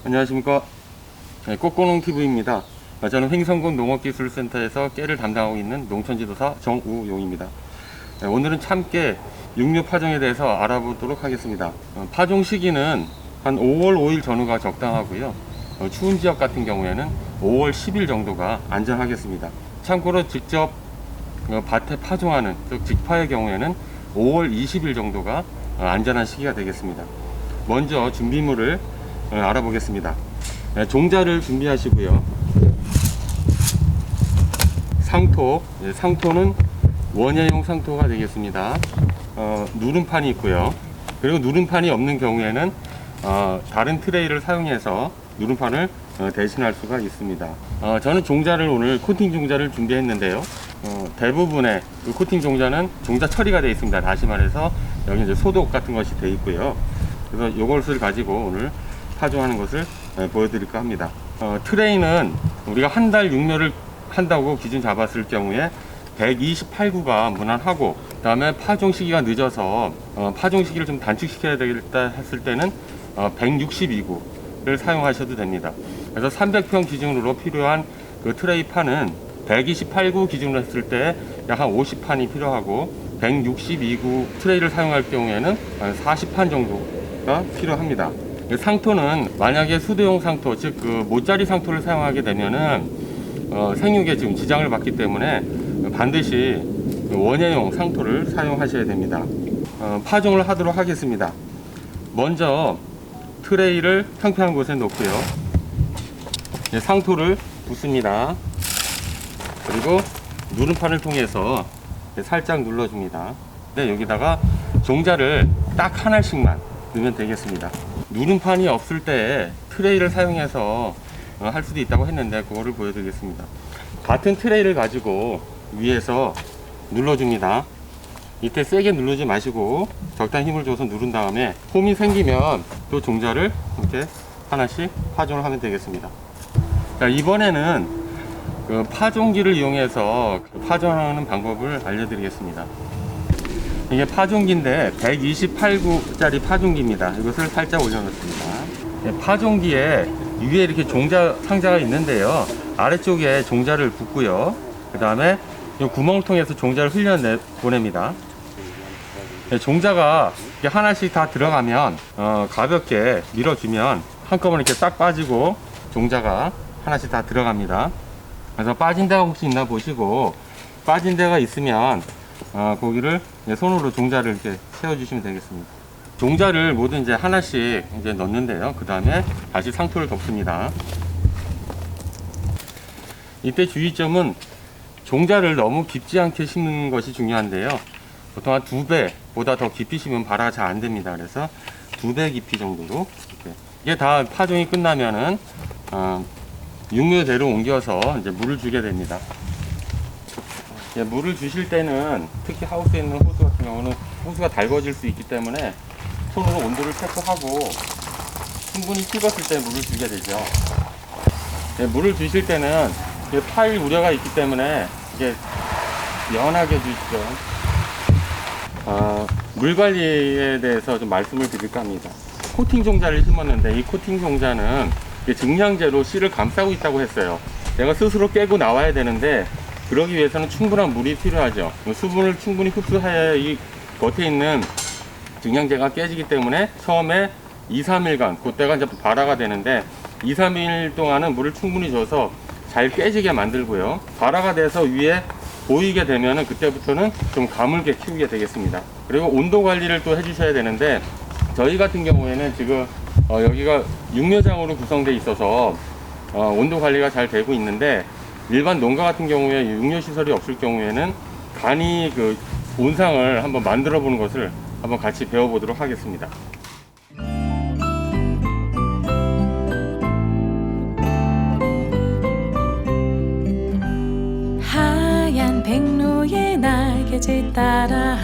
안녕하십니까. 꽃고농TV입니다. 저는 횡성군 농업기술센터에서 깨를 담당하고 있는 농촌지도사 정우용입니다. 오늘은 참깨 육류 파종에 대해서 알아보도록 하겠습니다. 파종 시기는 한 5월 5일 전후가 적당하고요. 추운 지역 같은 경우에는 5월 10일 정도가 안전하겠습니다. 참고로 직접 밭에 파종하는 즉 직파의 경우에는 5월 20일 정도가 안전한 시기가 되겠습니다. 먼저 준비물을 알아보겠습니다. 종자를 준비하시고요. 상토는 원예용 상토가 되겠습니다. 누름판이 있고요. 그리고 누름판이 없는 경우에는 다른 트레이를 사용해서 누름판을 대신할 수가 있습니다. 저는 종자를 오늘 코팅 종자를 준비했는데요. 대부분의 그 코팅 종자는 종자 처리가 되어 있습니다. 다시 말해서 여기 이제 소독 같은 것이 되어 있고요. 그래서 이것을 가지고 오늘 파종하는 것을 보여드릴까 합니다. 트레이는 우리가 한 달 육묘를 한다고 기준 잡았을 경우에 128구가 무난하고, 그 다음에 파종 시기가 늦어서 파종 시기를 좀 단축시켜야 되겠다 했을 때는 162구를 사용하셔도 됩니다. 그래서 300평 기준으로 필요한 그 트레이 판은 128구 기준으로 했을 때 약 한 50판이 필요하고, 162구 트레이를 사용할 경우에는 한 40판 정도가 필요합니다. 상토는 만약에 수도용 상토, 즉 그 모짜리 상토를 사용하게 되면은 생육에 지금 지장을 받기 때문에 반드시 원예용 상토를 사용하셔야 됩니다. 파종을 하도록 하겠습니다. 먼저 트레이를 평평한 곳에 놓고요. 상토를 붓습니다. 그리고 누름판을 통해서 살짝 눌러줍니다. 여기다가 종자를 딱 하나씩만 넣으면 되겠습니다. 누름판이 없을 때 트레이를 사용해서 할 수도 있다고 했는데 그거를 보여드리겠습니다. 같은 트레이를 가지고 위에서 눌러줍니다. 이때 세게 누르지 마시고 적당히 힘을 줘서 누른 다음에 홈이 생기면 또 종자를 이렇게 하나씩 파종을 하면 되겠습니다. 자, 이번에는 그 파종기를 이용해서 파종하는 방법을 알려드리겠습니다. 이게 파종기인데 128구짜리 파종기입니다. 이것을 살짝 올려놓습니다. 파종기에 위에 이렇게 종자 상자가 있는데요. 아래쪽에 종자를 붓고요. 그 다음에 이 구멍을 통해서 종자를 흘려보냅니다. 종자가 이렇게 하나씩 다 들어가면 가볍게 밀어주면 한꺼번에 이렇게 싹 빠지고 종자가 하나씩 다 들어갑니다. 그래서 빠진 데가 혹시 있나 보시고, 빠진 데가 있으면 거기를 손으로 종자를 이렇게 세워주시면 되겠습니다. 종자를 모두 이제 하나씩 이제 넣는데요. 그 다음에 다시 상토를 덮습니다. 이때 주의점은 종자를 너무 깊지 않게 심는 것이 중요한데요. 보통 한 2배보다 더 깊이 심으면 발화가 잘 안 됩니다. 그래서 2배 깊이 정도로 이렇게. 이게 다 파종이 끝나면은 육묘대로 옮겨서 이제 물을 주게 됩니다. 물을 주실 때는 특히 하우스에 있는 호수 같은 경우는 호수가 달궈질 수 있기 때문에 손으로 온도를 체크하고 충분히 식었을 때 물을 주게 되죠. 물을 주실 때는 파일 우려가 있기 때문에 이게 연하게 주시죠. 물 관리에 대해서 좀 말씀을 드릴까 합니다. 코팅 종자를 심었는데 이 코팅 종자는 증량제로 씨를 감싸고 있다고 했어요. 내가 스스로 깨고 나와야 되는데 그러기 위해서는 충분한 물이 필요하죠. 수분을 충분히 흡수해야 이 겉에 있는 증량제가 깨지기 때문에 처음에 2, 3일간 그때가 이제 발화가 되는데 2, 3일 동안은 물을 충분히 줘서 잘 깨지게 만들고요. 발화가 돼서 위에 보이게 되면은 그때부터는 좀 가물게 키우게 되겠습니다. 그리고 온도 관리를 또 해주셔야 되는데 저희 같은 경우에는 지금 여기가 육묘장으로 구성되어 있어서 온도 관리가 잘 되고 있는데, 일반 농가 같은 경우에 육묘 시설이 없을 경우에는 간이 그 온상을 한번 만들어 보는 것을 한번 같이 배워보도록 하겠습니다. 하얀 백로의 날개짓 따라